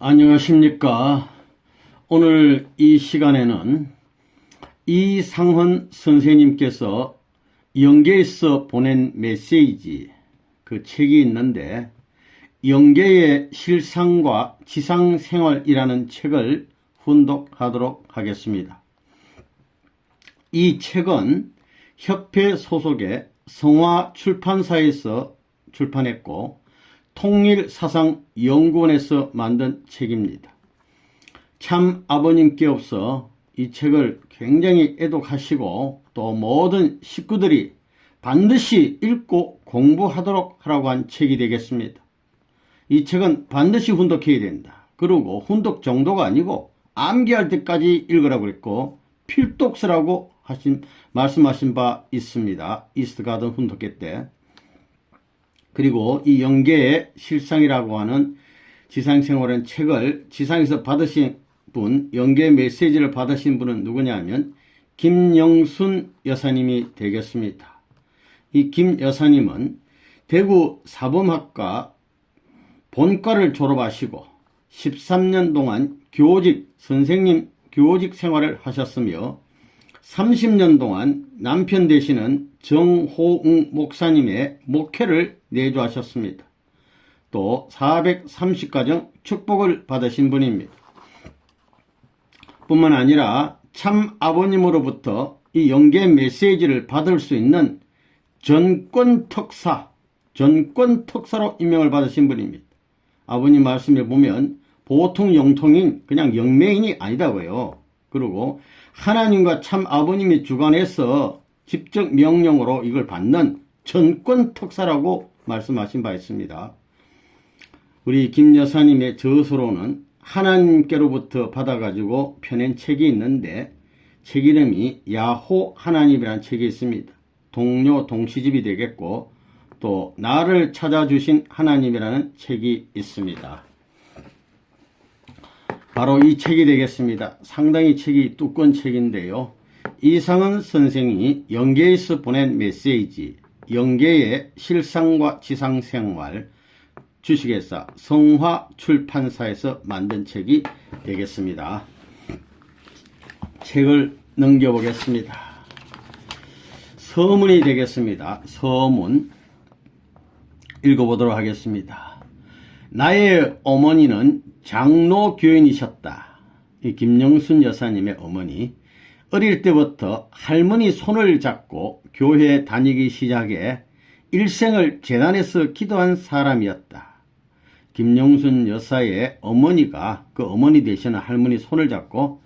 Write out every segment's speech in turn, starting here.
안녕하십니까. 오늘 이 시간에는 이상헌 선생님께서 영계에서 보낸 메시지, 그 책이 있는데 영계의 실상과 지상생활이라는 책을 훈독하도록 하겠습니다. 이 책은 협회 소속의 성화출판사에서 출판했고 통일사상연구원에서 만든 책입니다. 참 아버님께 없어 이 책을 굉장히 애독하시고 또 모든 식구들이 반드시 읽고 공부하도록 하라고 한 책이 되겠습니다. 이 책은 반드시 훈독해야 된다. 그리고 훈독 정도가 아니고 암기할 때까지 읽으라고 그랬고 필독서라고 말씀하신 바 있습니다. 이스트가든 훈독회 때. 그리고 이 영계의 실상이라고 하는 지상생활은 책을 지상에서 받으신 분, 영계 메시지를 받으신 분은 누구냐 하면 김영순 여사님이 되겠습니다. 이 김 여사님은 대구 사범학과 본과를 졸업하시고 13년 동안 교직 생활을 하셨으며 30년 동안 남편 되시는 정호웅 목사님의 목회를 내주하셨습니다. 또 430가정 축복을 받으신 분입니다. 뿐만 아니라 참 아버님으로부터 이 영계 메시지를 받을 수 있는 전권특사로 임명을 받으신 분입니다. 아버님 말씀에 보면 보통 영통인 그냥 영매인이 아니다고요. 그리고 하나님과 참 아버님이 주관해서 직접 명령으로 이걸 받는 전권특사라고 말씀하신 바 있습니다. 우리 김 여사님의 저서로는 하나님께로부터 받아가지고 펴낸 책이 있는데 책 이름이 야호 하나님이라는 책이 있습니다. 동료 동시집이 되겠고 또 나를 찾아주신 하나님이라는 책이 있습니다. 바로 이 책이 되겠습니다. 상당히 책이 두꺼운 책인데요. 이상헌 선생이 영계에서 보낸 메시지, 영계의 실상과 지상생활, 주식회사 성화출판사에서 만든 책이 되겠습니다. 책을 넘겨보겠습니다. 서문이 되겠습니다. 서문 읽어보도록 하겠습니다. 나의 어머니는 장로교인이셨다. 이 김영순 여사님의 어머니, 어릴 때부터 할머니 손을 잡고 교회에 다니기 시작해 일생을 재단에서 기도한 사람이었다. 김영순 여사의 어머니가 그 어머니 되시는 할머니 손을 잡고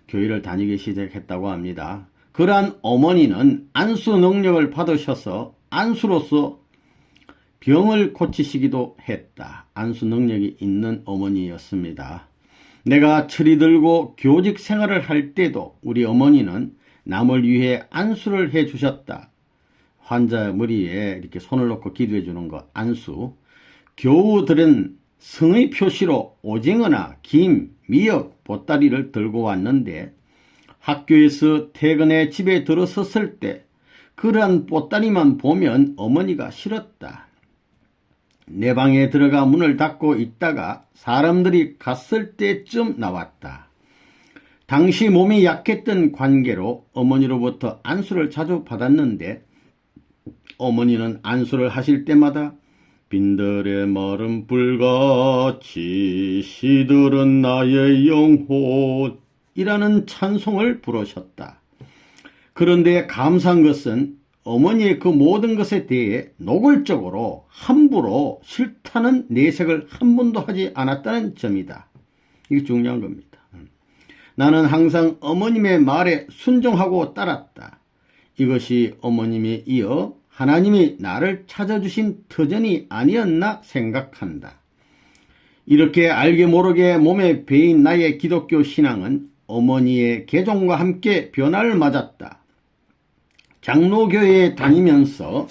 교회를 다니기 시작했다고 합니다. 그러한 어머니는 안수 능력을 받으셔서 안수로서 병을 고치시기도 했다. 안수 능력이 있는 어머니였습니다. 내가 철이 들고 교직 생활을 할 때도 우리 어머니는 남을 위해 안수를 해 주셨다. 환자 머리에 이렇게 손을 놓고 기도해 주는 것, 안수. 교우들은 성의 표시로 오징어나 김, 미역, 보따리를 들고 왔는데 학교에서 퇴근해 집에 들어섰을 때 그러한 보따리만 보면 어머니가 싫었다. 내 방에 들어가 문을 닫고 있다가 사람들이 갔을 때쯤 나왔다. 당시 몸이 약했던 관계로 어머니로부터 안수를 자주 받았는데 어머니는 안수를 하실 때마다 빈들의 마른 불같이 시들은 나의 영혼이라는 찬송을 부르셨다. 그런데 감사한 것은 어머니의 그 모든 것에 대해 노골적으로 함부로 싫다는 내색을 한 번도 하지 않았다는 점이다. 이게 중요한 겁니다. 나는 항상 어머님의 말에 순종하고 따랐다. 이것이 어머님에 이어 하나님이 나를 찾아주신 터전이 아니었나 생각한다. 이렇게 알게 모르게 몸에 배인 나의 기독교 신앙은 어머니의 개종과 함께 변화를 맞았다. 장로교회에 다니면서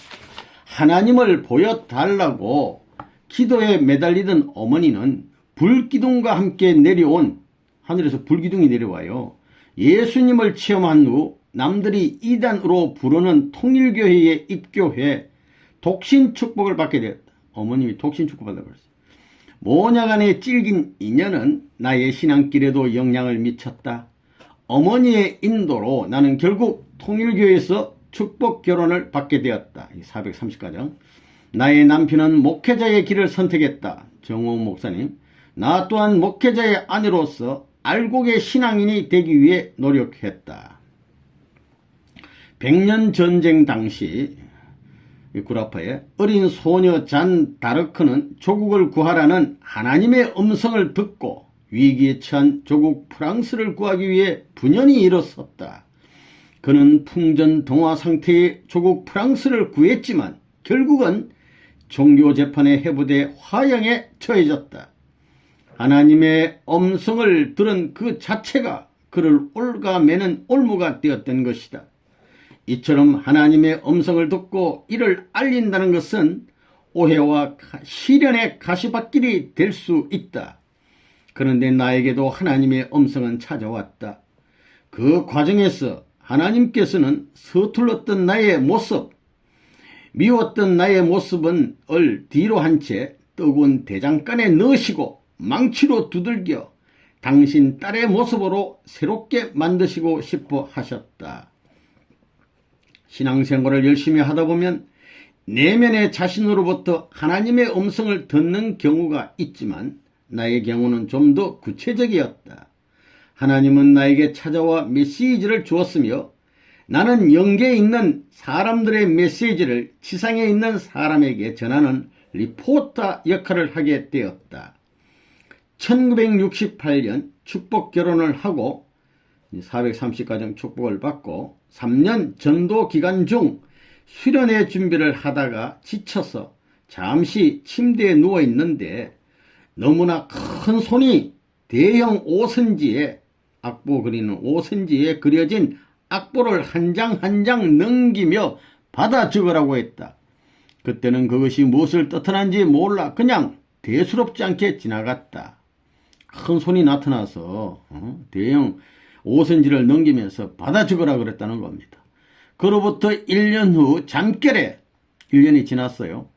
하나님을 보여달라고 기도에 매달리던 어머니는 불기둥과 함께 내려온, 하늘에서 불기둥이 내려와요. 예수님을 체험한 후 남들이 이단으로 부르는 통일교회에 입교해 독신 축복을 받게 되었다. 어머님이 독신 축복을 받아버렸어요. 모녀간의 질긴 인연은 나의 신앙길에도 영향을 미쳤다. 어머니의 인도로 나는 결국 통일교에서 축복 결혼을 받게 되었다. 430가정. 나의 남편은 목회자의 길을 선택했다. 정호은 목사님. 나 또한 목회자의 아내로서 알곡의 신앙인이 되기 위해 노력했다. 100년 전쟁 당시 구라파의 어린 소녀 잔 다르크는 조국을 구하라는 하나님의 음성을 듣고 위기에 처한 조국 프랑스를 구하기 위해 분연히 일어섰다. 그는 풍전등화 상태의 조국 프랑스를 구했지만 결국은 종교재판에 해부돼 화형에 처해졌다. 하나님의 음성을 들은 그 자체가 그를 올가매는 올무가 되었던 것이다. 이처럼 하나님의 음성을 듣고 이를 알린다는 것은 오해와 시련의 가시밭길이 될 수 있다. 그런데 나에게도 하나님의 음성은 찾아왔다. 그 과정에서 하나님께서는 서툴렀던 나의 모습, 미웠던 나의 모습은 뒤로 한 채 뜨거운 대장간에 넣으시고 망치로 두들겨 당신 딸의 모습으로 새롭게 만드시고 싶어 하셨다. 신앙생활을 열심히 하다 보면 내면의 자신으로부터 하나님의 음성을 듣는 경우가 있지만 나의 경우는 좀 더 구체적이었다. 하나님은 나에게 찾아와 메시지를 주었으며 나는 영계에 있는 사람들의 메시지를 지상에 있는 사람에게 전하는 리포터 역할을 하게 되었다. 1968년 축복 결혼을 하고 430가정 축복을 받고 3년 전도 기간 중 수련회 준비를 하다가 지쳐서 잠시 침대에 누워 있는데 너무나 큰 손이 대형 오선지에 악보 그리는 오선지에 그려진 악보를 한 장 한 장 넘기며 받아 적으라고 했다. 그때는 그것이 무엇을 뜻하는지 몰라 그냥 대수롭지 않게 지나갔다. 큰 손이 나타나서 대형 오선지를 넘기면서 받아 적으라 그랬다는 겁니다. 그로부터 1년 후 잠결에 1년이 지났어요.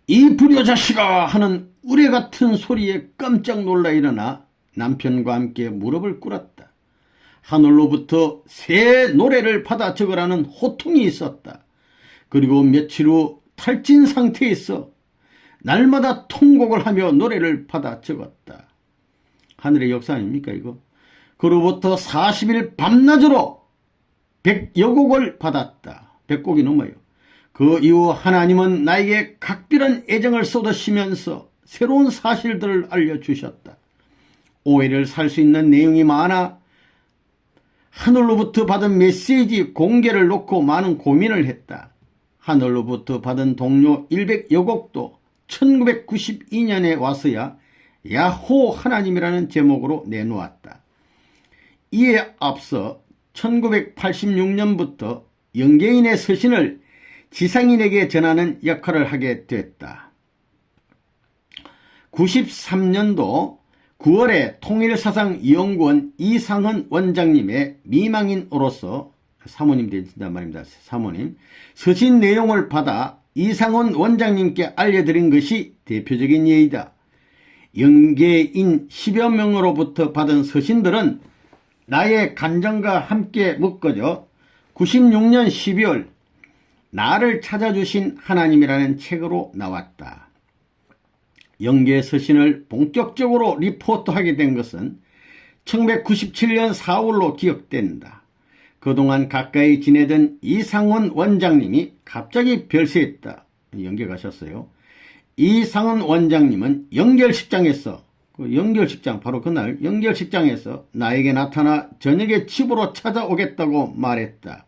이 불효자식아 하는 우레 같은 소리에 깜짝 놀라 일어나 남편과 함께 무릎을 꿇었다. 하늘로부터 새 노래를 받아 적으라는 호통이 있었다. 그리고 며칠 후 탈진 상태에서 날마다 통곡을 하며 노래를 받아 적었다. 하늘의 역사 아닙니까 이거? 그로부터 40일 밤낮으로 100여 곡을 받았다. 100곡이 넘어요. 그 이후 하나님은 나에게 각별한 애정을 쏟으시면서 새로운 사실들을 알려주셨다. 오해를 살 수 있는 내용이 많아 하늘로부터 받은 메시지 공개를 놓고 많은 고민을 했다. 하늘로부터 받은 동료 100여 곡도 1992년에 와서야 야호 하나님이라는 제목으로 내놓았다. 이에 앞서 1986년부터 영계인의 서신을 지상인에게 전하는 역할을 하게 됐다. 93년도 9월에 통일사상연구원 이상헌 원장님의 미망인으로서 사모님 되신단 말입니다. 사모님 서신 내용을 받아 이상헌 원장님께 알려드린 것이 대표적인 예이다. 영계인 10여 명으로부터 받은 서신들은 나의 간증과 함께 묶어져 96년 12월 나를 찾아주신 하나님이라는 책으로 나왔다. 영계 서신을 본격적으로 리포트하게 된 것은 1997년 4월로 기억된다. 그동안 가까이 지내던 이상헌 원장님이 갑자기 별세했다. 영계 가셨어요. 이상헌 원장님은 연결식장에서 바로 그날 연결식장에서 나에게 나타나 저녁에 집으로 찾아오겠다고 말했다.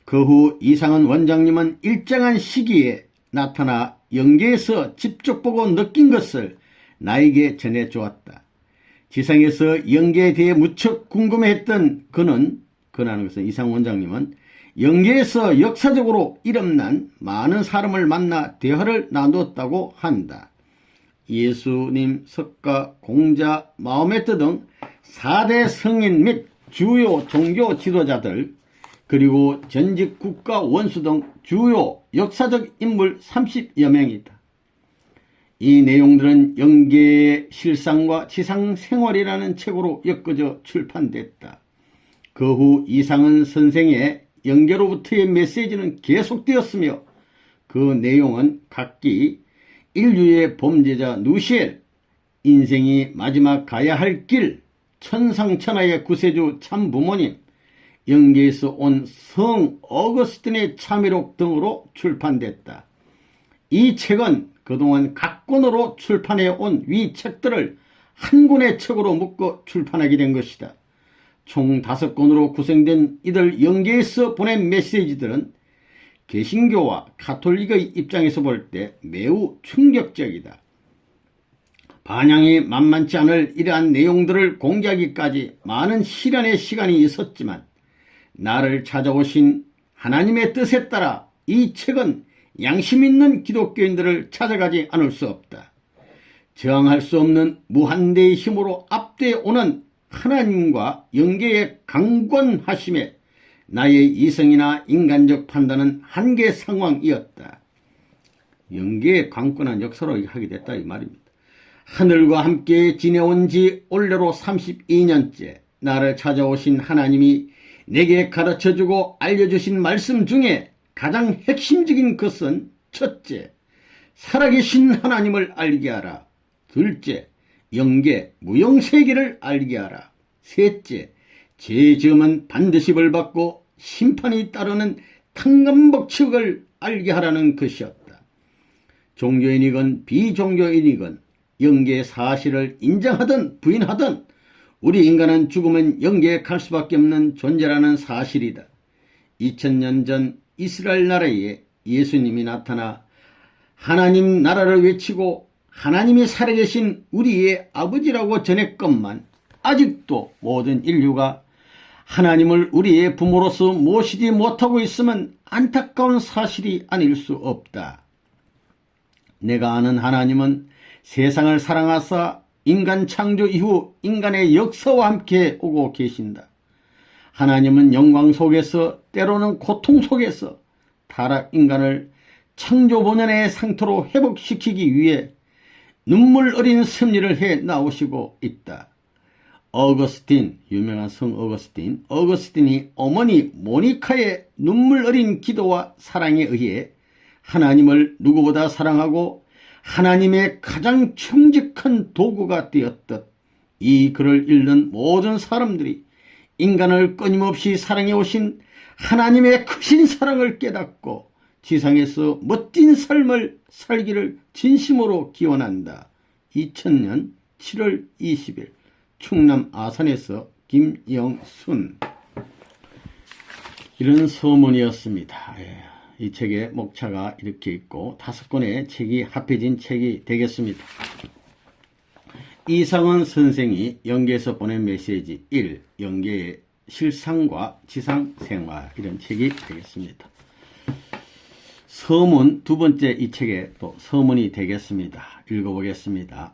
그 후 이상헌 원장님은 일정한 시기에 나타나 영계에서 직접 보고 느낀 것을 나에게 전해주었다. 지상에서 영계에 대해 무척 궁금해했던 그는 이상헌 원장님은 영계에서 역사적으로 이름난 많은 사람을 만나 대화를 나누었다고 한다. 예수님, 석가, 공자, 마호메트 등 4대 성인 및 주요 종교 지도자들 그리고 전직 국가 원수 등 주요 역사적 인물 30여 명이다. 이 내용들은 영계의 실상과 지상 생활이라는 책으로 엮어져 출판됐다. 그 후 이상은 선생의 영계로부터의 메시지는 계속되었으며 그 내용은 각기 인류의 범죄자 누시엘, 인생이 마지막 가야 할 길, 천상천하의 구세주 참부모님, 영계에서 온 성 어거스틴의 참회록 등으로 출판됐다. 이 책은 그동안 각 권으로 출판해 온 위 책들을 한 권의 책으로 묶어 출판하게 된 것이다. 총 5권으로 구성된 이들 영계에서 보낸 메시지들은 개신교와 가톨릭의 입장에서 볼 때 매우 충격적이다. 반향이 만만치 않을 이러한 내용들을 공개하기까지 많은 시련의 시간이 있었지만 나를 찾아오신 하나님의 뜻에 따라 이 책은 양심 있는 기독교인들을 찾아가지 않을 수 없다. 저항할 수 없는 무한대의 힘으로 압도해 오는 하나님과 영계의 강권하심에 나의 이성이나 인간적 판단은 한계 상황이었다. 영계의 강권한 역사로 하게 됐다 이 말입니다. 하늘과 함께 지내온 지 올해로 32년째 나를 찾아오신 하나님이 내게 가르쳐주고 알려주신 말씀 중에 가장 핵심적인 것은 첫째, 살아계신 하나님을 알게 하라. 둘째, 영계, 무영세계를 알게 하라. 셋째, 죄 지으면 반드시 벌받고 심판이 따르는 탕감복칙을 알게 하라는 것이었다. 종교인이건 비종교인이건 영계의 사실을 인정하든 부인하든 우리 인간은 죽으면 영계에 갈 수밖에 없는 존재라는 사실이다. 2000년 전 이스라엘 나라에 예수님이 나타나 하나님 나라를 외치고 하나님이 살아계신 우리의 아버지라고 전했건만 아직도 모든 인류가 하나님을 우리의 부모로서 모시지 못하고 있으면 안타까운 사실이 아닐 수 없다. 내가 아는 하나님은 세상을 사랑하사 인간 창조 이후 인간의 역사와 함께 오고 계신다. 하나님은 영광 속에서 때로는 고통 속에서 타락 인간을 창조 본연의 상태로 회복시키기 위해 눈물 어린 섭리를 해 나오시고 있다. 어거스틴, 유명한 성 어거스틴이 어머니 모니카의 눈물 어린 기도와 사랑에 의해 하나님을 누구보다 사랑하고 하나님의 가장 청직한 도구가 되었듯 이 글을 읽는 모든 사람들이 인간을 끊임없이 사랑해 오신 하나님의 크신 사랑을 깨닫고 지상에서 멋진 삶을 살기를 진심으로 기원한다. 2000년 7월 20일 충남 아산에서 김영순. 이런 서문이었습니다. 이 책의 목차가 이렇게 있고 5권의 책이 합해진 책이 되겠습니다. 이상은 선생이 영계에서 보낸 메시지 1. 영계의 실상과 지상 생활, 이런 책이 되겠습니다. 서문 두 번째, 이 책의 또 서문이 되겠습니다. 읽어보겠습니다.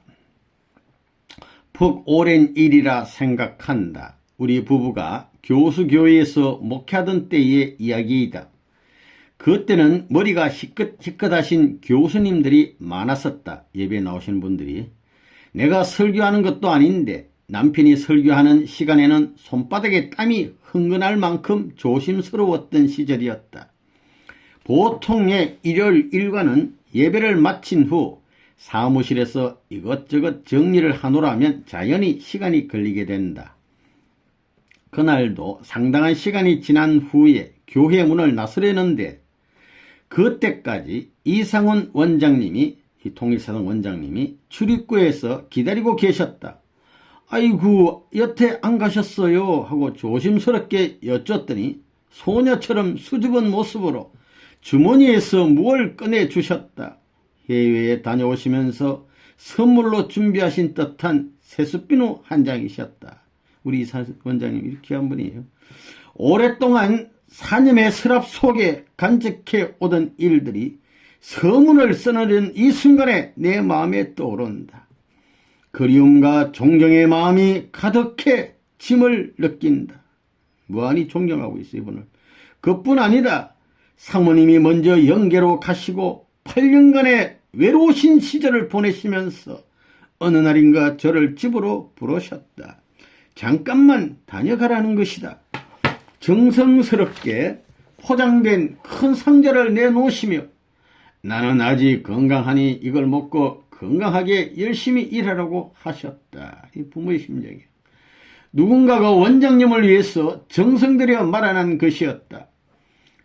푹 오랜 일이라 생각한다. 우리 부부가 교수교회에서 목회하던 때의 이야기이다. 그때는 머리가 희끗희끗하신 교수님들이 많았었다. 예배 나오시는 분들이. 내가 설교하는 것도 아닌데 남편이 설교하는 시간에는 손바닥에 땀이 흥건할 만큼 조심스러웠던 시절이었다. 보통의 일요일 일과는 예배를 마친 후 사무실에서 이것저것 정리를 하노라면 자연히 시간이 걸리게 된다. 그날도 상당한 시간이 지난 후에 교회 문을 나서려는데 그때까지 이상훈 원장님이, 이 통일사당 원장님이 출입구에서 기다리고 계셨다. 아이고, 여태 안 가셨어요? 하고 조심스럽게 여쭸더니 소녀처럼 수줍은 모습으로 주머니에서 무엇을 꺼내주셨다. 해외에 다녀오시면서 선물로 준비하신 듯한 세숫비누 한 장이셨다. 우리 이상훈 원장님 이렇게 한 분이에요. 오랫동안 사념의 서랍 속에 간직해 오던 일들이 서문을 써내는 이 순간에 내 마음에 떠오른다. 그리움과 존경의 마음이 가득해 짐을 느낀다. 무한히 존경하고 있어 이분을. 그뿐 아니다. 사모님이 먼저 영계로 가시고 8년간의 외로우신 시절을 보내시면서 어느 날인가 저를 집으로 부르셨다. 잠깐만 다녀가라는 것이다. 정성스럽게 포장된 큰 상자를 내놓으시며 나는 아직 건강하니 이걸 먹고 건강하게 열심히 일하라고 하셨다. 이 부모의 심정이야. 누군가가 원장님을 위해서 정성 들여 마련한 것이었다.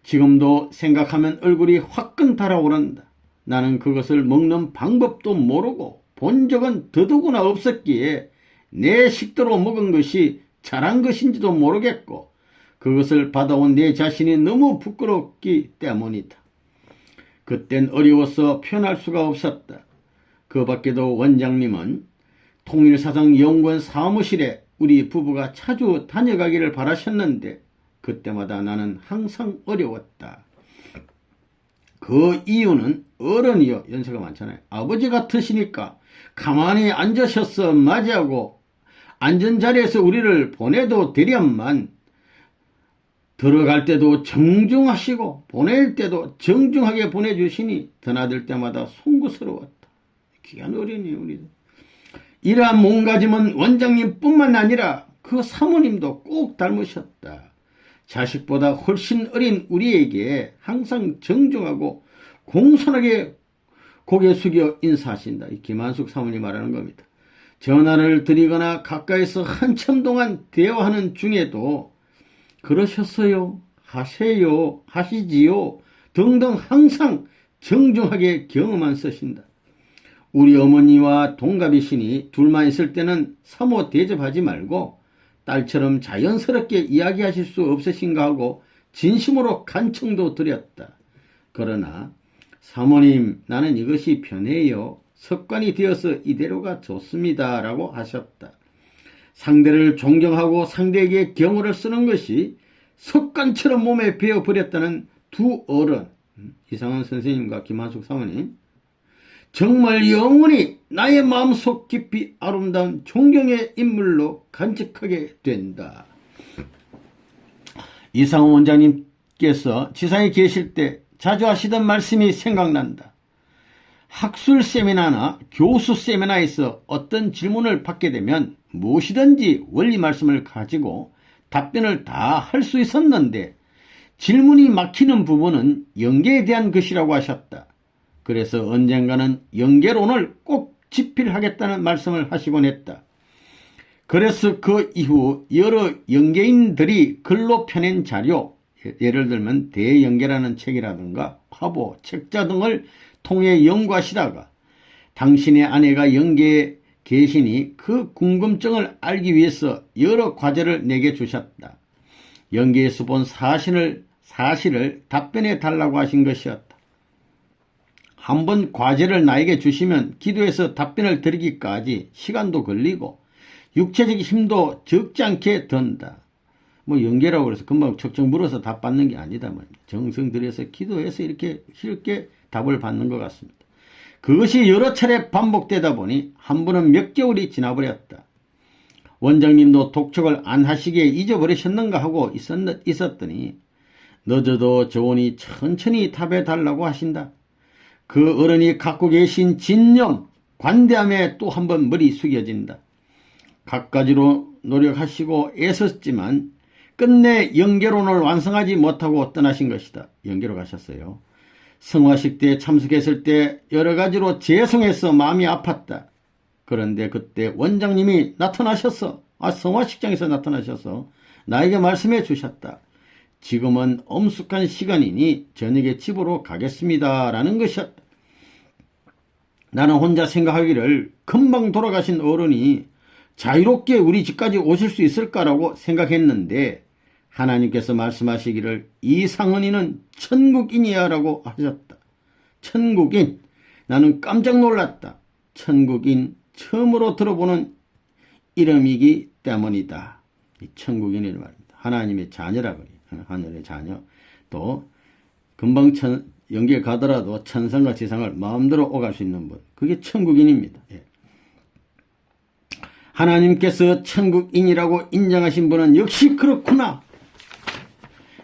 지금도 생각하면 얼굴이 화끈 달아오른다. 나는 그것을 먹는 방법도 모르고 본 적은 더더구나 없었기에 내 식도로 먹은 것이 잘한 것인지도 모르겠고 그것을 받아온 내 자신이 너무 부끄럽기 때문이다. 그땐 어려워서 표현할 수가 없었다. 그 밖에도 원장님은 통일사상연구원 사무실에 우리 부부가 자주 다녀가기를 바라셨는데 그때마다 나는 항상 어려웠다. 그 이유는 어른이요, 연세가 많잖아요. 아버지 같으시니까 가만히 앉으셔서 맞이하고 앉은 자리에서 우리를 보내도 되련만 들어갈 때도 정중하시고 보낼 때도 정중하게 보내주시니 드나들 때마다 송구스러웠다. 귀한 어린이 우리도. 이러한 몸가짐은 원장님뿐만 아니라 그 사모님도 꼭 닮으셨다. 자식보다 훨씬 어린 우리에게 항상 정중하고 공손하게 고개 숙여 인사하신다. 이 김한숙 사모님 말하는 겁니다. 전화를 드리거나 가까이서 한참 동안 대화하는 중에도 그러셨어요, 하세요, 하시지요 등등 항상 정중하게 경험만 쓰신다. 우리 어머니와 동갑이시니 둘만 있을 때는 사모 대접하지 말고 딸처럼 자연스럽게 이야기하실 수 없으신가 하고 진심으로 간청도 드렸다. 그러나 사모님, 나는 이것이 편해요. 습관이 되어서 이대로가 좋습니다. 라고 하셨다. 상대를 존경하고 상대에게 경어를 쓰는 것이 습관처럼 몸에 배어버렸다는 두 어른, 이상원 선생님과 김한숙 사모님, 정말 영원히 나의 마음속 깊이 아름다운 존경의 인물로 간직하게 된다. 이상원 원장님께서 지상에 계실 때 자주 하시던 말씀이 생각난다. 학술 세미나나 교수 세미나에서 어떤 질문을 받게 되면 무엇이든지 원리 말씀을 가지고 답변을 다 할 수 있었는데 질문이 막히는 부분은 연계에 대한 것이라고 하셨다. 그래서 언젠가는 연계론을 꼭 집필하겠다는 말씀을 하시곤 했다. 그래서 그 이후 여러 연계인들이 글로 펴낸 자료, 예를 들면 대연계라는 책이라든가 화보, 책자 등을 통해 연구하시다가 당신의 아내가 연계에 계시니 그 궁금증을 알기 위해서 여러 과제를 내게 주셨다. 연계에서 본 사실을 답변해 달라고 하신 것이었다. 한번 과제를 나에게 주시면 기도해서 답변을 드리기까지 시간도 걸리고 육체적 힘도 적지 않게 든다. 뭐 연계라고 해서 금방 척척 물어서 답 받는 게 아니다 말입니다. 정성 들여서 기도해서 이렇게 쉽게 답을 받는 것 같습니다. 그것이 여러 차례 반복되다 보니 한 번은 몇 개월이 지나버렸다. 원장님도 독촉을 안 하시기에 잊어버리셨는가 하고 있었더니 늦어도 좋으니 천천히 답해달라고 하신다. 그 어른이 갖고 계신 진념, 관대함에 또 한 번 머리 숙여진다. 갖가지로 노력하시고 애썼지만 끝내 연계론을 완성하지 못하고 떠나신 것이다. 연계로 가셨어요. 성화식 때 참석했을 때 여러 가지로 죄송해서 마음이 아팠다. 그런데 그때 원장님이 나타나셔서 성화식장에서 나타나셔서 나에게 말씀해 주셨다. 지금은 엄숙한 시간이니 저녁에 집으로 가겠습니다. 라는 것이었다. 나는 혼자 생각하기를 금방 돌아가신 어른이 자유롭게 우리 집까지 오실 수 있을까라고 생각했는데 하나님께서 말씀하시기를 이상은이는 천국인이야 라고 하셨다. 천국인. 나는 깜짝 놀랐다. 천국인 처음으로 들어보는 이름이기 때문이다. 이 천국인이란 말입니다. 하나님의 자녀라 그래요. 하늘의 자녀. 또 금방 연계 가더라도 천상과 지상을 마음대로 오갈 수 있는 분. 그게 천국인입니다. 예. 하나님께서 천국인이라고 인정하신 분은 역시 그렇구나.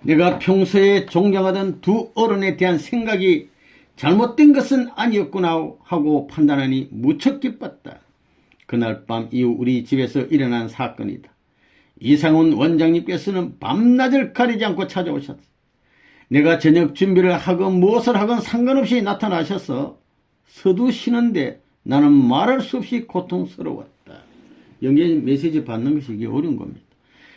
내가 평소에 존경하던 두 어른에 대한 생각이 잘못된 것은 아니었구나 하고 판단하니 무척 기뻤다. 그날 밤 이후 우리 집에서 일어난 사건이다. 이상훈 원장님께서는 밤낮을 가리지 않고 찾아오셨다. 내가 저녁 준비를 하건 무엇을 하건 상관없이 나타나셔서 서두시는데 나는 말할 수 없이 고통스러웠다. 영계인 메시지 받는 것이 이게 어려운 겁니다.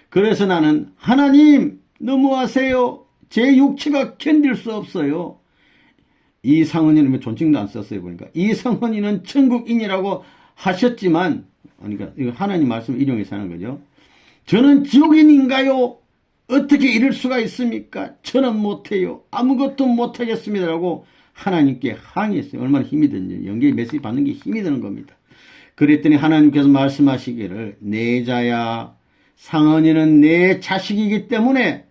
그래서 나는 하나님 너무하세요. 제 육체가 견딜 수 없어요. 이상헌이는 존칭도 안 썼어요. 보니까 이상헌이는 천국인이라고 하셨지만, 그러니까 이거 하나님 말씀 인용해서 하는 거죠. 저는 지옥인인가요? 어떻게 이럴 수가 있습니까? 저는 못해요. 아무것도 못하겠습니다라고 하나님께 항의했어요. 얼마나 힘이 드는지. 영계의 메시지 받는 게 힘이 드는 겁니다. 그랬더니 하나님께서 말씀하시기를 내 자야 상헌이는 내 자식이기 때문에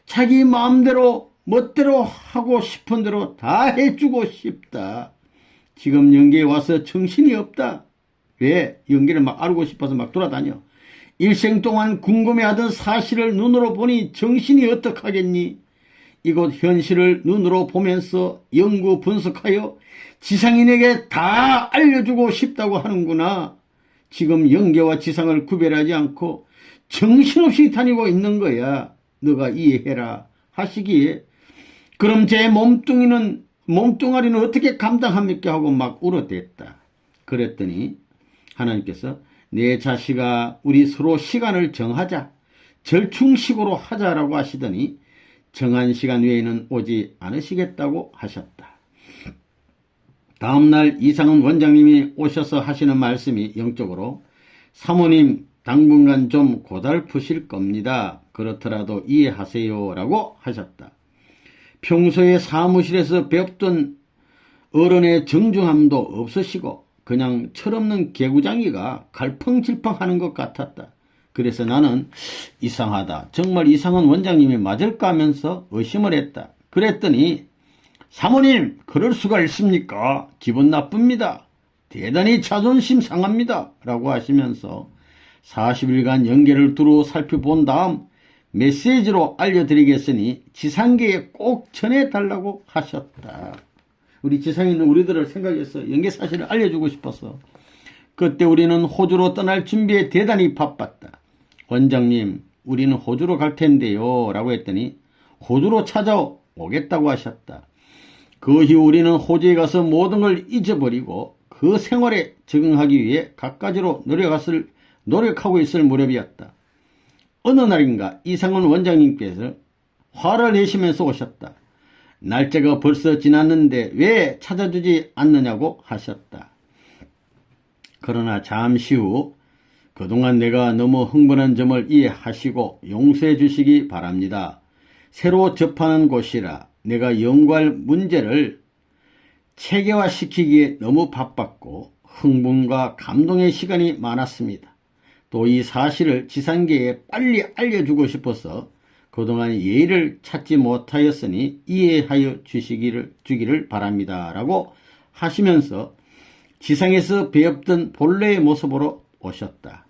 자기 마음대로 멋대로 하고 싶은 대로 다 해주고 싶다. 지금 영계에 와서 정신이 없다. 왜? 영계를 막 알고 싶어서 막 돌아다녀. 일생 동안 궁금해하던 사실을 눈으로 보니 정신이 어떡하겠니? 이곳 현실을 눈으로 보면서 연구 분석하여 지상인에게 다 알려주고 싶다고 하는구나. 지금 영계와 지상을 구별하지 않고 정신없이 다니고 있는 거야. 너가 이해해라 하시기에 그럼 제 몸뚱아리는 어떻게 감당합니까? 하고 막 울어댔다. 그랬더니 하나님께서 내 자식아 우리 서로 시간을 정하자. 절충식으로 하자라고 하시더니 정한 시간 외에는 오지 않으시겠다고 하셨다. 다음날 이상훈 원장님이 오셔서 하시는 말씀이 영적으로 사모님 당분간 좀 고달프실 겁니다. 그렇더라도 이해하세요 라고 하셨다. 평소에 사무실에서 배웠던 어른의 정중함도 없으시고 그냥 철없는 개구장이가 갈팡질팡하는 것 같았다. 그래서 나는 이상하다. 정말 이상한 원장님이 맞을까 하면서 의심을 했다. 그랬더니 사모님 그럴 수가 있습니까? 기분 나쁩니다. 대단히 자존심 상합니다. 라고 하시면서 40일간 연계를 두루 살펴본 다음 메시지로 알려드리겠으니 지상계에 꼭 전해달라고 하셨다. 우리 지상에 있는 우리들을 생각해서 연계 사실을 알려주고 싶어서 그때 우리는 호주로 떠날 준비에 대단히 바빴다. 원장님 우리는 호주로 갈 텐데요 라고 했더니 호주로 찾아오겠다고 하셨다. 그 이후 우리는 호주에 가서 모든 걸 잊어버리고 그 생활에 적응하기 위해 갖가지로 노력하고 있을 무렵이었다. 어느 날인가 이상훈 원장님께서 화를 내시면서 오셨다. 날짜가 벌써 지났는데 왜 찾아주지 않느냐고 하셨다. 그러나 잠시 후 그동안 내가 너무 흥분한 점을 이해하시고 용서해 주시기 바랍니다. 새로 접하는 곳이라 내가 연구할 문제를 체계화시키기에 너무 바빴고 흥분과 감동의 시간이 많았습니다. 또 이 사실을 지상계에 빨리 알려주고 싶어서 그동안 예의를 찾지 못하였으니 이해하여 주기를 바랍니다. 라고 하시면서 지상에서 배웠던 본래의 모습으로 오셨다.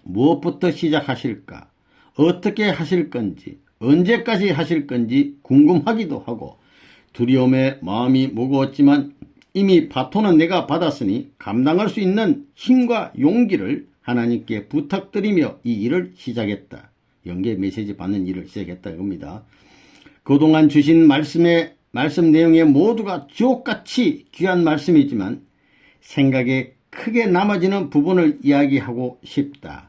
무엇부터 시작하실까? 어떻게 하실 건지, 언제까지 하실 건지 궁금하기도 하고 두려움에 마음이 무거웠지만 이미 바톤은 내가 받았으니 감당할 수 있는 힘과 용기를 하나님께 부탁드리며 이 일을 시작했다. 연계 메시지 받는 일을 시작했다 이겁니다. 그동안 주신 말씀 내용의 모두가 주옥같이 귀한 말씀이지만 생각에 크게 남아지는 부분을 이야기하고 싶다.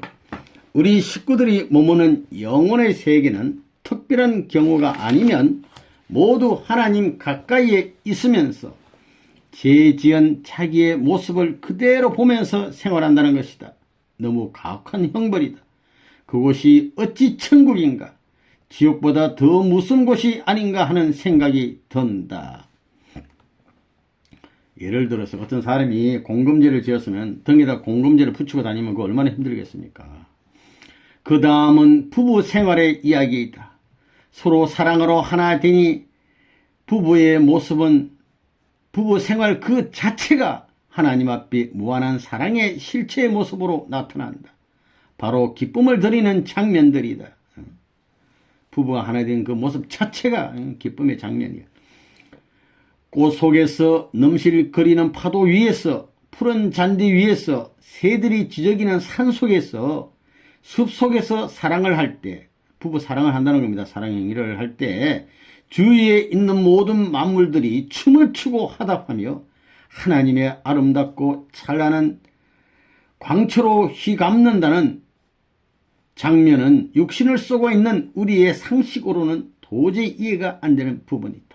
우리 식구들이 머무는 영혼의 세계는 특별한 경우가 아니면 모두 하나님 가까이에 있으면서 죄지은 자기의 모습을 그대로 보면서 생활한다는 것이다. 너무 가혹한 형벌이다. 그곳이 어찌 천국인가? 지옥보다 더 무서운 곳이 아닌가 하는 생각이 든다. 예를 들어서 어떤 사람이 공금죄를 지었으면 등에다 공금죄를 붙이고 다니면 그거 얼마나 힘들겠습니까? 그 다음은 부부 생활의 이야기이다. 서로 사랑으로 하나 되니 부부의 모습은 부부 생활 그 자체가 하나님 앞에 무한한 사랑의 실체의 모습으로 나타난다. 바로 기쁨을 드리는 장면들이다. 부부가 하나 된 그 모습 자체가 기쁨의 장면이야. 꽃 속에서 넘실거리는 파도 위에서 푸른 잔디 위에서 새들이 지저귀는 산 속에서 숲 속에서 사랑을 할 때, 부부 사랑을 한다는 겁니다. 사랑 행위를 할 때 주위에 있는 모든 만물들이 춤을 추고 화답하며 하나님의 아름답고 찬란한 광채로 휘감는다는 장면은 육신을 쏘고 있는 우리의 상식으로는 도저히 이해가 안 되는 부분이다.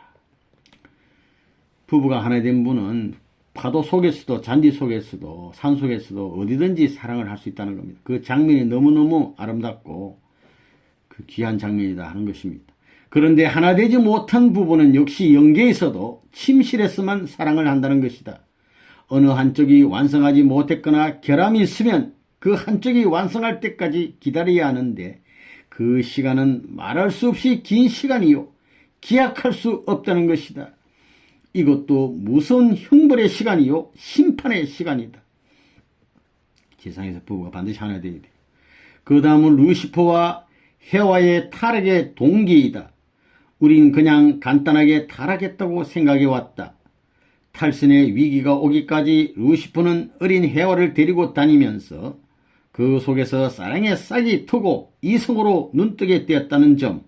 부부가 하나 된 분은 파도 속에서도 잔디 속에서도 산 속에서도 어디든지 사랑을 할 수 있다는 겁니다. 그 장면이 너무너무 아름답고 그 귀한 장면이다 하는 것입니다. 그런데 하나 되지 못한 부부는 역시 영계에서도 침실에서만 사랑을 한다는 것이다. 어느 한쪽이 완성하지 못했거나 결함이 있으면 그 한쪽이 완성할 때까지 기다려야 하는데 그 시간은 말할 수 없이 긴 시간이요 기약할 수 없다는 것이다. 이것도 무서운 형벌의 시간이요 심판의 시간이다. 세상에서 부부가 반드시 하나 되어야 돼. 그 다음은 루시퍼와 해와의 타락의 동기이다. 우린 그냥 간단하게 타락했다고 생각해왔다. 탈선의 위기가 오기까지 루시퍼는 어린 해와를 데리고 다니면서 그 속에서 사랑의 싹이 트고 이성으로 눈뜨게 되었다는 점,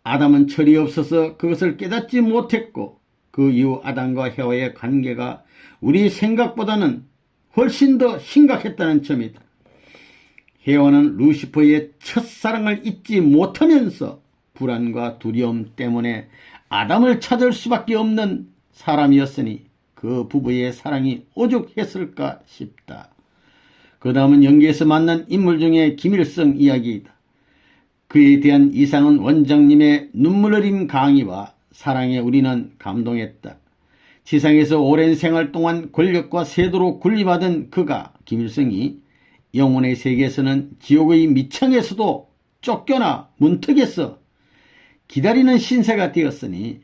아담은 철이 없어서 그것을 깨닫지 못했고 그 이후 아담과 해와의 관계가 우리 생각보다는 훨씬 더 심각했다는 점이다. 해와는 루시퍼의 첫사랑을 잊지 못하면서 불안과 두려움 때문에 아담을 찾을 수밖에 없는 사람이었으니 그 부부의 사랑이 오죽했을까 싶다. 그 다음은 연기에서 만난 인물 중에 김일성 이야기이다. 그에 대한 이상은 원장님의 눈물 어린 강의와 사랑에 우리는 감동했다. 지상에서 오랜 생활 동안 권력과 세도로 군림하던 그가, 김일성이 영혼의 세계에서는 지옥의 미창에서도 쫓겨나 문턱에서 기다리는 신세가 되었으니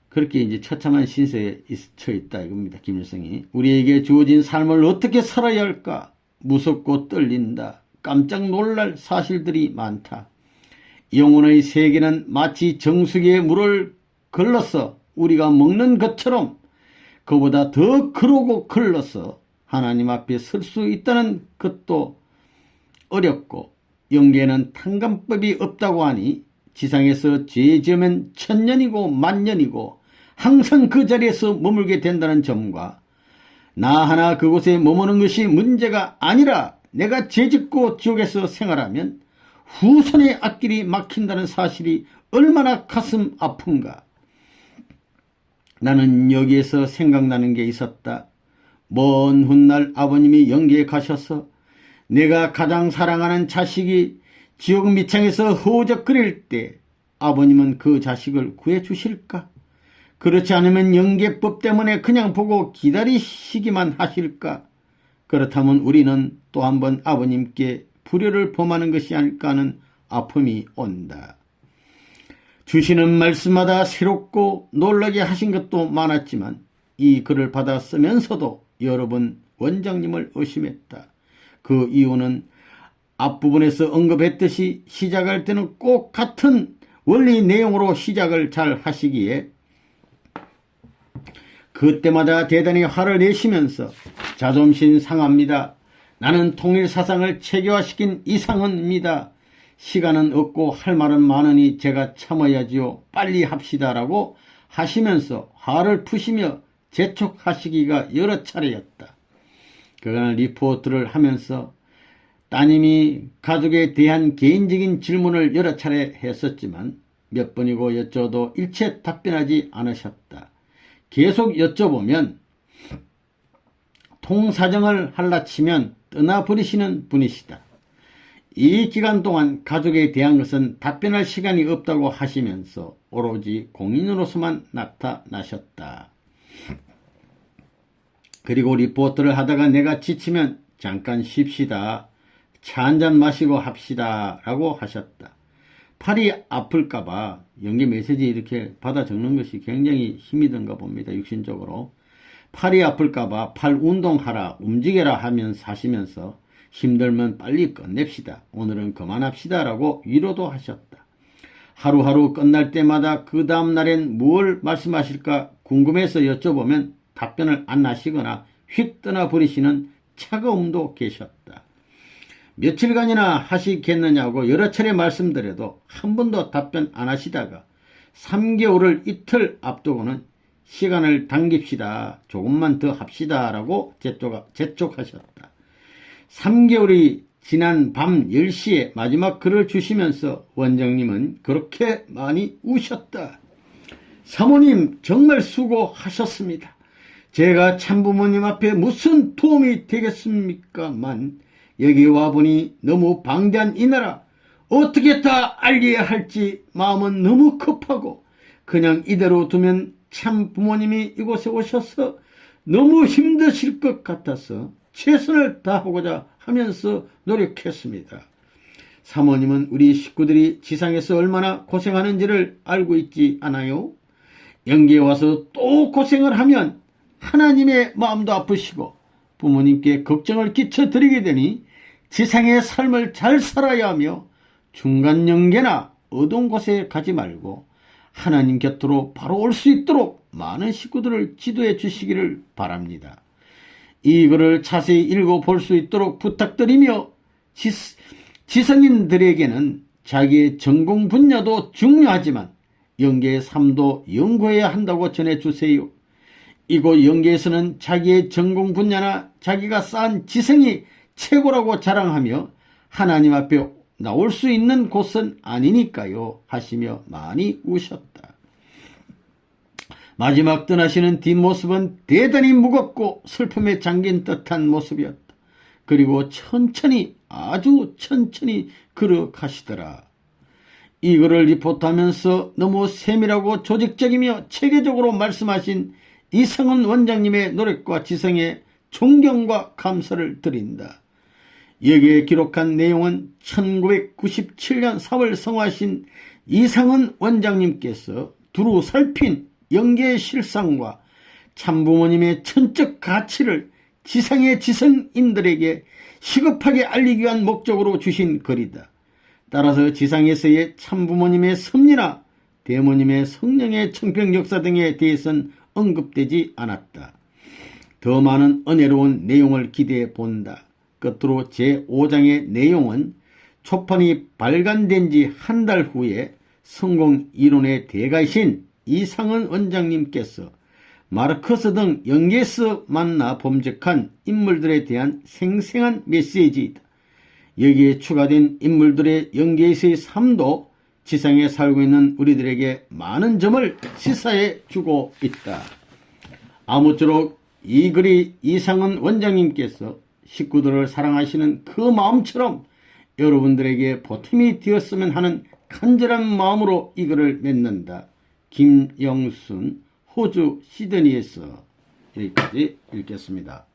그렇게 이제 처참한 신세에 처해 있다 이겁니다. 김일성이 우리에게 주어진 삶을 어떻게 살아야 할까? 무섭고 떨린다. 깜짝 놀랄 사실들이 많다. 영혼의 세계는 마치 정수기에 물을 걸러서 우리가 먹는 것처럼 그보다 더 그러고 걸러서 하나님 앞에 설 수 있다는 것도 어렵고 영계에는 탕감법이 없다고 하니 지상에서 죄 지으면 천년이고 만년이고 항상 그 자리에서 머물게 된다는 점과 나 하나 그곳에 머무는 것이 문제가 아니라 내가 죄짓고 지옥에서 생활하면 후손의 앞길이 막힌다는 사실이 얼마나 가슴 아픈가. 나는 여기에서 생각나는 게 있었다. 먼 훗날 아버님이 영계에 가셔서 내가 가장 사랑하는 자식이 지옥 밑창에서 허우적거릴 때 아버님은 그 자식을 구해주실까? 그렇지 않으면 영계법 때문에 그냥 보고 기다리시기만 하실까? 그렇다면 우리는 또 한 번 아버님께 불효를 범하는 것이 아닐까 하는 아픔이 온다. 주시는 말씀마다 새롭고 놀라게 하신 것도 많았지만 이 글을 받아 쓰면서도 여러 번 원장님을 의심했다. 그 이유는 앞부분에서 언급했듯이 시작할 때는 꼭 같은 원리 내용으로 시작을 잘 하시기에 그때마다 대단히 화를 내시면서 자존심 상합니다. 나는 통일 사상을 체계화시킨 이상헌입니다. 시간은 없고 할 말은 많으니 제가 참아야지요. 빨리 합시다라고 하시면서 화를 푸시며 재촉하시기가 여러 차례였다. 그간 리포트를 하면서 따님이 가족에 대한 개인적인 질문을 여러 차례 했었지만 몇 번이고 여쭤도 일체 답변하지 않으셨다. 계속 여쭤보면 통사정을 할라치면 떠나버리시는 분이시다. 이 기간 동안 가족에 대한 것은 답변할 시간이 없다고 하시면서 오로지 공인으로서만 나타나셨다. 그리고 리포트를 하다가 내가 지치면 잠깐 쉽시다. 차 한잔 마시고 합시다 라고 하셨다. 팔이 아플까봐 연기 메시지 이렇게 받아 적는 것이 굉장히 힘이 든가 봅니다. 육신적으로. 팔이 아플까봐 팔 운동하라 움직여라 하시면서 힘들면 빨리 끝냅시다. 오늘은 그만합시다 라고 위로도 하셨다. 하루하루 끝날 때마다 그 다음 날엔 뭘 말씀하실까 궁금해서 여쭤보면 답변을 안 하시거나 휙 떠나버리시는 차가움도 계셨다. 며칠간이나 하시겠느냐고 여러 차례 말씀드려도 한 번도 답변 안 하시다가 3개월을 이틀 앞두고는 시간을 당깁시다. 조금만 더 합시다. 라고 재촉하셨다. 3개월이 지난 밤 10시에 마지막 글을 주시면서 원장님은 그렇게 많이 우셨다. 사모님 정말 수고하셨습니다. 제가 참부모님 앞에 무슨 도움이 되겠습니까만 여기 와보니 너무 방대한 이 나라 어떻게 다 알려야 할지 마음은 너무 급하고 그냥 이대로 두면 참부모님이 이곳에 오셔서 너무 힘드실 것 같아서 최선을 다하고자 하면서 노력했습니다. 사모님은 우리 식구들이 지상에서 얼마나 고생하는지를 알고 있지 않아요? 영계에 와서 또 고생을 하면 하나님의 마음도 아프시고 부모님께 걱정을 끼쳐드리게 되니 지상의 삶을 잘 살아야 하며 중간 영계나 어두운 곳에 가지 말고 하나님 곁으로 바로 올 수 있도록 많은 식구들을 지도해 주시기를 바랍니다. 이 글을 자세히 읽어볼 수 있도록 부탁드리며 지성인들에게는 자기의 전공 분야도 중요하지만 영계의 삶도 연구해야 한다고 전해주세요. 이곳 영계에서는 자기의 전공 분야나 자기가 쌓은 지성이 최고라고 자랑하며 하나님 앞에 나올 수 있는 곳은 아니니까요 하시며 많이 우셨다. 마지막 떠나시는 뒷모습은 대단히 무겁고 슬픔에 잠긴 듯한 모습이었다. 그리고 천천히 아주 천천히 걸어가시더라. 이 글을 리포트하면서 너무 세밀하고 조직적이며 체계적으로 말씀하신 이상은 원장님의 노력과 지성에 존경과 감사를 드린다. 여기에 기록한 내용은 1997년 4월 성화하신 이상은 원장님께서 두루 살핀 영계의 실상과 참부모님의 천적 가치를 지상의 지성인들에게 시급하게 알리기 위한 목적으로 주신 글이다. 따라서 지상에서의 참부모님의 섭리나 대모님의 성령의 청평 역사 등에 대해서는 언급되지 않았다. 더 많은 은혜로운 내용을 기대해 본다. 끝으로 제5장의 내용은 초판이 발간된 지 한 달 후에 성공 이론의 대가이신 이상은 원장님께서 마르크스 등 영계에서 만나 범접한 인물들에 대한 생생한 메시지이다. 여기에 추가된 인물들의 영계에서의 삶도 지상에 살고 있는 우리들에게 많은 점을 시사해 주고 있다. 아무쪼록 이 글이 이상은 원장님께서 식구들을 사랑하시는 그 마음처럼 여러분들에게 보탬이 되었으면 하는 간절한 마음으로 이 글을 맺는다. 김영순, 호주 시드니에서 여기까지 읽겠습니다.